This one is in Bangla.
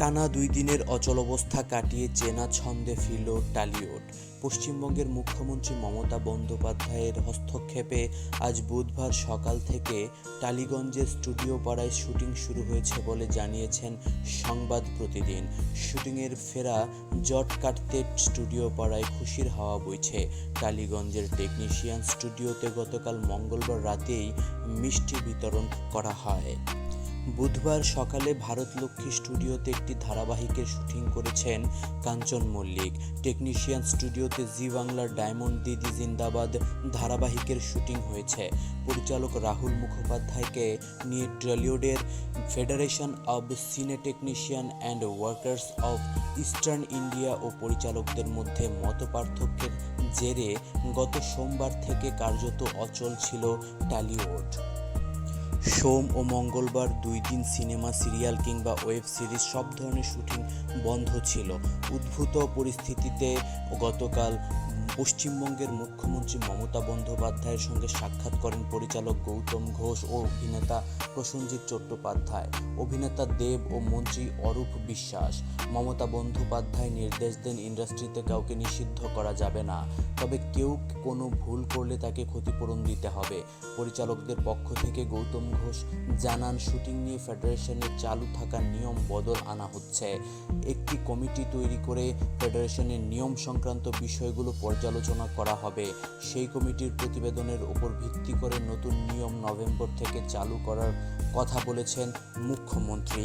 টানা ২ দিনের অচলাবস্থা কাটিয়ে চেনা ছন্দে ফিরল টলিউড। পশ্চিমবঙ্গের মুখ্যমন্ত্রী মমতা বন্দ্যোপাধ্যায়ের হস্তক্ষেপে আজ বুধবার সকাল থেকে টালিগঞ্জের স্টুডিও পাড়ায় শুটিং শুরু হয়েছে বলে জানিয়েছেন সংবাদ প্রতিদিন। শুটিংয়ের ফেরা জট কাটতে স্টুডিও পাড়ায় খুশির হাওয়া বইছে। টালিগঞ্জের টেকনিশিয়ান স্টুডিওতে গতকাল মঙ্গলবার রাতেই মিষ্টি বিতরণ করা হয়। বুধবার সকালে ভারতলক্ষ্মী স্টুডিওতে একটি ধারাবাহিকের শুটিং করেছেন কাঞ্চন মল্লিক। টেকনিশিয়ান স্টুডিওতে জি বাংলার ডায়মন্ড দিদি জিন্দাবাদ ধারাবাহিকের শুটিং হয়েছে। পরিচালক রাহুল মুখোপাধ্যায়কে নিয়ে টলিউডের federation of cine technician and workers of eastern India ও পরিচালকদের মধ্যে মতপার্থক্যের জেরে গত সোমবার থেকে কার্যত অচল ছিল টলিউড। সোম ও মঙ্গলবার ২ দিন সিনেমা, সিরিয়াল কিংবা ওয়েব সিরিজ সব ধরনের শুটিং বন্ধ ছিল। উদ্ভূত পরিস্থিতিতে গতকাল পশ্চিমবঙ্গের মুখ্যমন্ত্রী মমতা বন্দ্যোপাধ্যায়ের সঙ্গে সাক্ষাৎ করেন পরিচালক গৌতম ঘোষ ও অভিনেতা প্রসেনজিৎ চট্টোপাধ্যায়, অভিনেতা দেব ও মন্ত্রী অরূপ বিশ্বাস। মমতা বন্দ্যোপাধ্যায় নির্দেশ দেন, ইন্ডাস্ট্রিতে কাউকে নিষিদ্ধ করা যাবে না, তবে কেউ কোনো ভুল করলে তাকে ক্ষতিপূরণ দিতে হবে। পরিচালকদের পক্ষ থেকে গৌতম ঘোষ জানান, শুটিং নিয়ে ফেডারেশনের চালু থাকা নিয়ম বদল আনা হচ্ছে। একটি কমিটি তৈরি করে ফেডারেশনের নিয়ম সংক্রান্ত বিষয়গুলো পর্যালোচনা করা হবে। সেই কমিটির প্রতিবেদনের উপর ভিত্তি করে নতুন নিয়ম নভেম্বর থেকে চালু করার কথা বলেছেন মুখ্যমন্ত্রী।